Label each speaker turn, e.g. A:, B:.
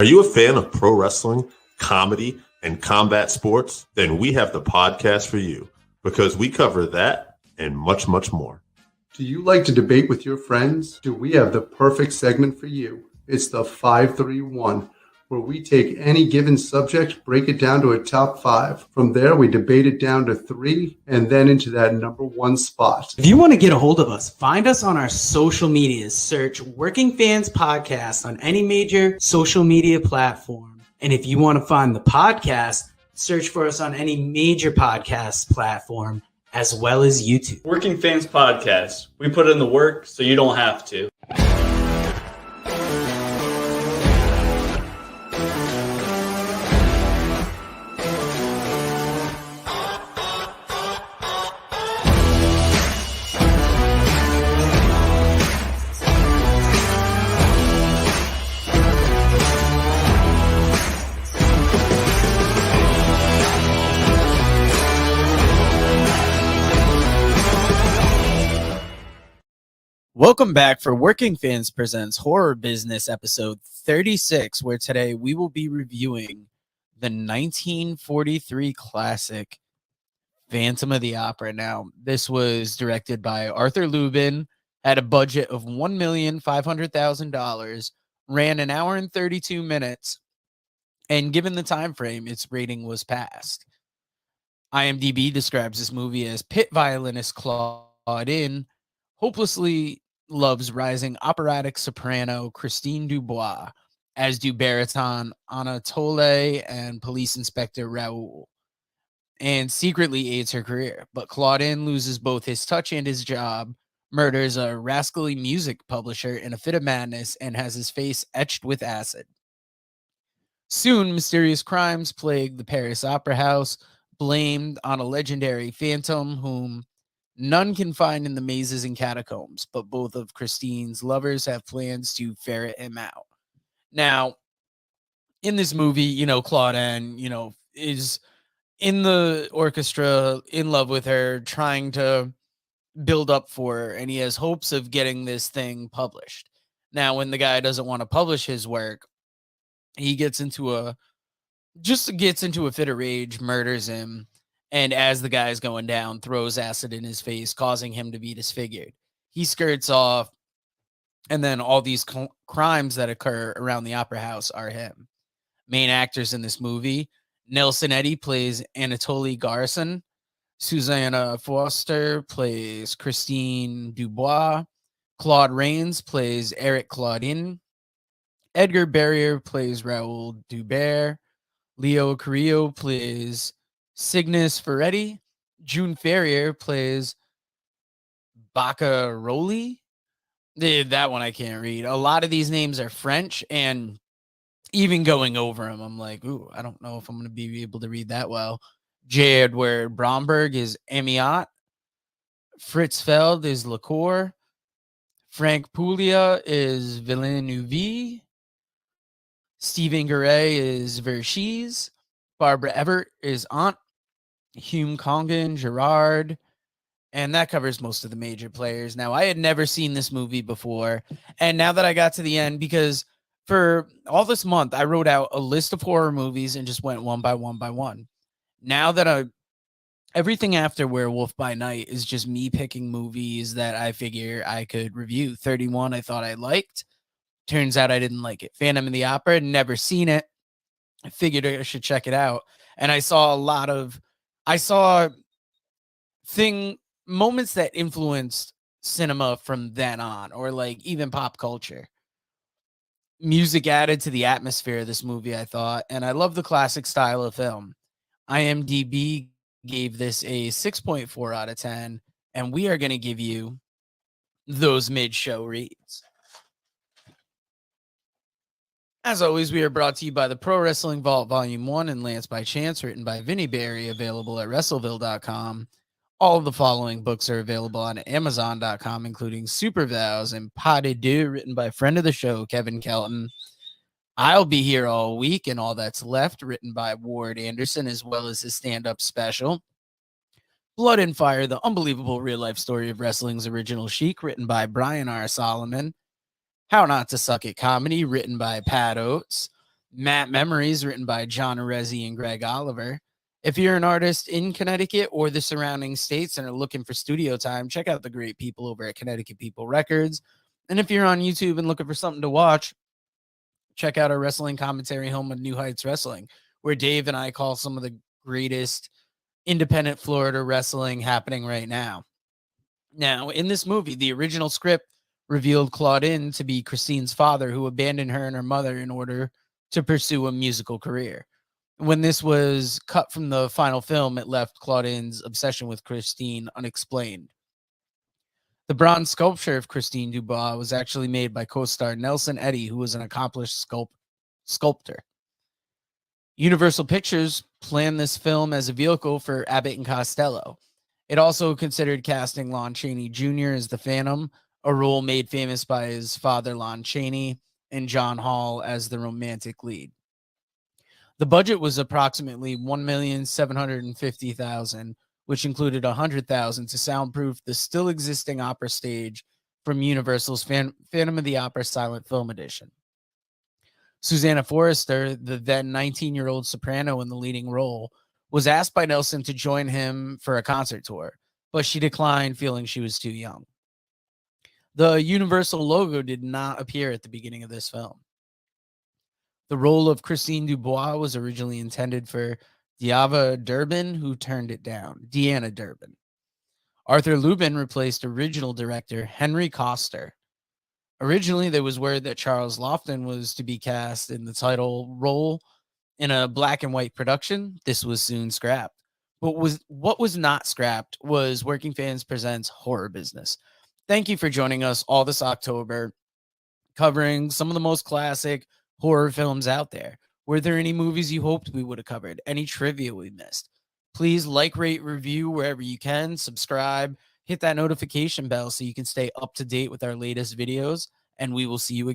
A: Are you a fan of pro wrestling, comedy, and combat sports? Then we have the podcast for you because we cover that and much, much more.
B: Do you like to debate with your friends? Do we have the perfect segment for you? It's the 531, where we take any given subject, break it down to a top 5. From there, we debate it down to 3, and then into that number 1 spot.
C: If you want to get a hold of us, find us on our social medias. Search Working Fans Podcast on any major social media platform. And if you want to find the podcast, search for us on any major podcast platform, as well as YouTube.
D: Working Fans Podcast. We put in the work so you don't have to.
E: Welcome back for Working Fans Presents Horror Business episode 36, where today we will be reviewing the 1943 classic Phantom of the Opera. Now, this was directed by Arthur Lubin, had a budget of $1,500,000, ran an hour and 32 minutes, and given the time frame, its rating was passed. IMDb describes this movie as pit violinist Claudine hopelessly loves rising operatic soprano Christine Dubois, as do baritone Anatole and police inspector Raoul, and secretly aids her career. But Claudine loses both his touch and his job, murders a rascally music publisher in a fit of madness, and has his face etched with acid. Soon, mysterious crimes plague the Paris Opera House, blamed on a legendary phantom whom none can find in the mazes and catacombs, but both of Christine's lovers have plans to ferret him out. Now, in this movie, Claudine, is in the orchestra, in love with her, trying to build up for her, and he has hopes of getting this thing published. Now, when the guy doesn't want to publish his work, he gets into a fit of rage, murders him, and as the guy's going down, throws acid in his face, causing him to be disfigured. He skirts off, and then all these crimes that occur around the opera house are him. Main actors in this movie: Nelson Eddy plays Anatole Garson, Susanna Foster plays Christine Dubois, Claude Rains plays Eric Claudine, Edgar Barrier plays Raoul Dubert, Leo Carrillo plays Cygnus Ferretti, June Ferrier plays Baccaroli. That one I can't read. A lot of these names are French, and even going over them, I'm like, ooh, I don't know if I'm going to be able to read that well. J. Edward Bromberg is Amiot. Fritz Feld is Liqueur. Frank Puglia is Villeneuve. Stephen Garay is Verchese. Barbara Everett is Aunt. Hume Congan, Gerard, and that covers most of the major players. Now, I had never seen this movie before, and now that I got to the end, because for all this month, I wrote out a list of horror movies and just went one by one by one. Now that everything after Werewolf by Night is just me picking movies that I figure I could review. 31 I thought I liked. Turns out I didn't like it. Phantom of the Opera, never seen it. I figured I should check it out. And I saw moments that influenced cinema from then on, or like even pop culture. Music added to the atmosphere of this movie, I thought, and I love the classic style of film. IMDb gave this a 6.4 out of 10, and we are going to give you those mid-show reads. As always, we are brought to you by the Pro Wrestling Vault Volume 1 and Lance by Chance, written by Vinnie Berry, available at WrestleVille.com. All of the following books are available on Amazon.com, including Super Vows and Pas de Deux, written by friend of the show, Kevin Kelton. I'll Be Here All Week and All That's Left, written by Ward Anderson, as well as his stand-up special. Blood and Fire, the unbelievable real-life story of wrestling's original Sheik, written by Brian R. Solomon. How Not to Suck at Comedy, written by Pat Oates. Matt Memories, written by John Arezzi and Greg Oliver. If you're an artist in Connecticut or the surrounding states and are looking for studio time, check out the great people over at Connecticut People Records. And if you're on YouTube and looking for something to watch, check out our wrestling commentary home of New Heights Wrestling, where Dave and I call some of the greatest independent Florida wrestling happening right now. Now, in this movie, the original script revealed Claudine to be Christine's father, who abandoned her and her mother in order to pursue a musical career. When this was cut from the final film, it left Claudine's obsession with Christine unexplained. The bronze sculpture of Christine Dubois was actually made by co-star Nelson Eddy, who was an accomplished sculptor. Universal Pictures planned this film as a vehicle for Abbott and Costello. It also considered casting Lon Chaney Jr. as the Phantom, a role made famous by his father, Lon Chaney, and John Hall as the romantic lead. The budget was approximately $1,750,000, which included $100,000 to soundproof the still existing opera stage from Universal's Phantom of the Opera Silent Film Edition. Susanna Forrester, the then 19-year-old soprano in the leading role, was asked by Nelson to join him for a concert tour, but she declined, feeling she was too young. The Universal logo did not appear at the beginning of this film. The role of Christine Dubois was originally intended for Deanna Durbin, who turned it down. Deanna Durbin. Arthur Lubin replaced original director Henry Coster. Originally, there was word that Charles Lofton was to be cast in the title role in a black and white production. This was soon scrapped. But what was not scrapped was Working Fans Presents Horror Business. Thank you for joining us all this October, covering some of the most classic horror films out there. Were there any movies you hoped we would have covered? Any trivia we missed? Please like, rate, review wherever you can. Subscribe. Hit that notification bell so you can stay up to date with our latest videos. And we will see you again.